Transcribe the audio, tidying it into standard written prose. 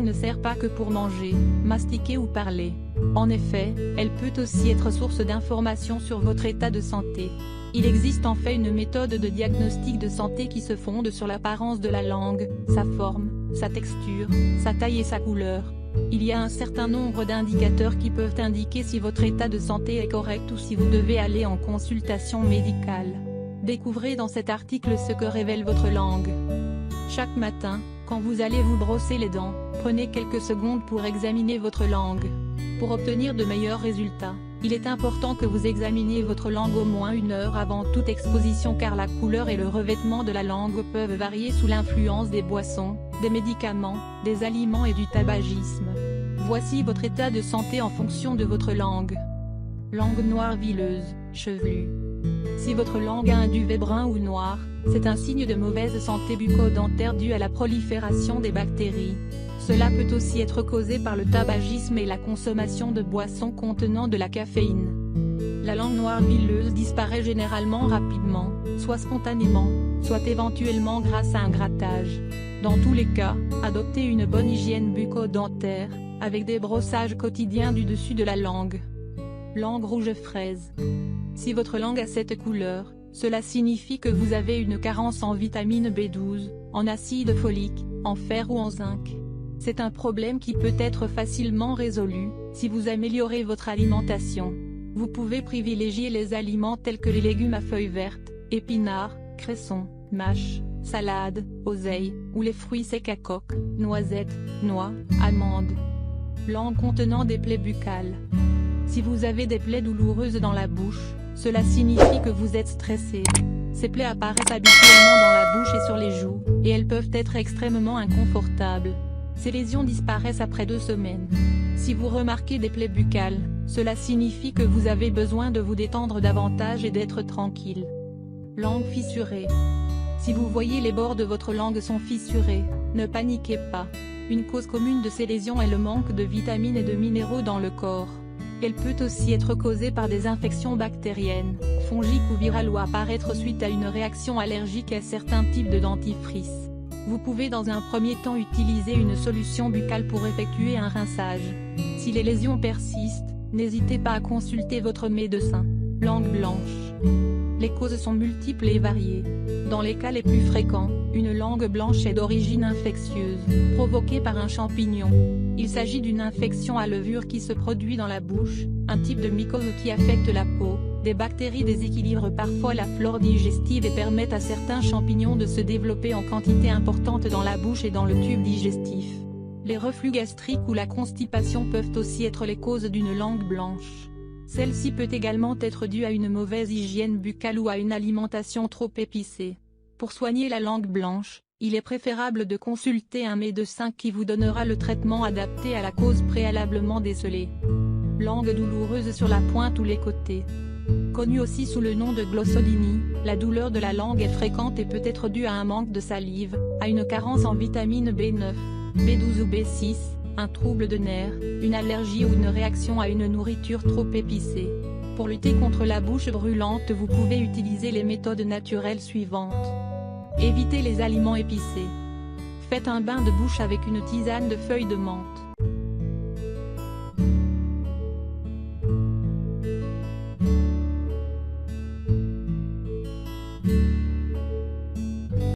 ne sert pas que pour manger, mastiquer ou parler. En effet, elle peut aussi être source d'informations sur votre état de santé. Il existe en fait une méthode de diagnostic de santé qui se fonde sur l'apparence de la langue, sa forme, sa texture, sa taille et sa couleur. Il y a un certain nombre d'indicateurs qui peuvent indiquer si votre état de santé est correct ou si vous devez aller en consultation médicale. Découvrez dans cet article ce que révèle votre langue. Chaque matin, quand vous allez vous brosser les dents, prenez quelques secondes pour examiner votre langue. Pour obtenir de meilleurs résultats, il est important que vous examiniez votre langue au moins 1 heure avant toute exposition car la couleur et le revêtement de la langue peuvent varier sous l'influence des boissons, des médicaments, des aliments et du tabagisme. Voici votre état de santé en fonction de votre langue. Langue noire vileuse, chevelue. Si votre langue a un duvet brun ou noir, c'est un signe de mauvaise santé bucco-dentaire dû à la prolifération des bactéries. Cela peut aussi être causé par le tabagisme et la consommation de boissons contenant de la caféine. La langue noire vileuse disparaît généralement rapidement, soit spontanément, soit éventuellement grâce à un grattage. Dans tous les cas, adoptez une bonne hygiène bucco-dentaire, avec des brossages quotidiens du dessus de la langue. Langue rouge fraise. Si votre langue a cette couleur, cela signifie que vous avez une carence en vitamine B12, en acide folique, en fer ou en zinc. C'est un problème qui peut être facilement résolu, si vous améliorez votre alimentation. Vous pouvez privilégier les aliments tels que les légumes à feuilles vertes, épinards, cressons, mâches, salades, oseilles, ou les fruits secs à coque, noisettes, noix, amandes. Langue contenant des plaies buccales. Si vous avez des plaies douloureuses dans la bouche, cela signifie que vous êtes stressé. Ces plaies apparaissent habituellement dans la bouche et sur les joues, et elles peuvent être extrêmement inconfortables. Ces lésions disparaissent après 2 semaines. Si vous remarquez des plaies buccales, cela signifie que vous avez besoin de vous détendre davantage et d'être tranquille. Langue fissurée. Si vous voyez les bords de votre langue sont fissurés, ne paniquez pas. Une cause commune de ces lésions est le manque de vitamines et de minéraux dans le corps. Elle peut aussi être causée par des infections bactériennes, fongiques ou virales ou apparaître suite à une réaction allergique à certains types de dentifrice. Vous pouvez dans un premier temps utiliser une solution buccale pour effectuer un rinçage. Si les lésions persistent, n'hésitez pas à consulter votre médecin. Langue blanche. Les causes sont multiples et variées. Dans les cas les plus fréquents, une langue blanche est d'origine infectieuse, provoquée par un champignon. Il s'agit d'une infection à levure qui se produit dans la bouche, un type de mycose qui affecte la peau. Des bactéries déséquilibrent parfois la flore digestive et permettent à certains champignons de se développer en quantité importante dans la bouche et dans le tube digestif. Les reflux gastriques ou la constipation peuvent aussi être les causes d'une langue blanche. Celle-ci peut également être due à une mauvaise hygiène buccale ou à une alimentation trop épicée. Pour soigner la langue blanche, il est préférable de consulter un médecin qui vous donnera le traitement adapté à la cause préalablement décelée. Langue douloureuse sur la pointe ou les côtés. Connue aussi sous le nom de glossodynie, la douleur de la langue est fréquente et peut être due à un manque de salive, à une carence en vitamine B9, B12 ou B6, un trouble de nerfs, une allergie ou une réaction à une nourriture trop épicée. Pour lutter contre la bouche brûlante, vous pouvez utiliser les méthodes naturelles suivantes. Évitez les aliments épicés. Faites un bain de bouche avec une tisane de feuilles de menthe.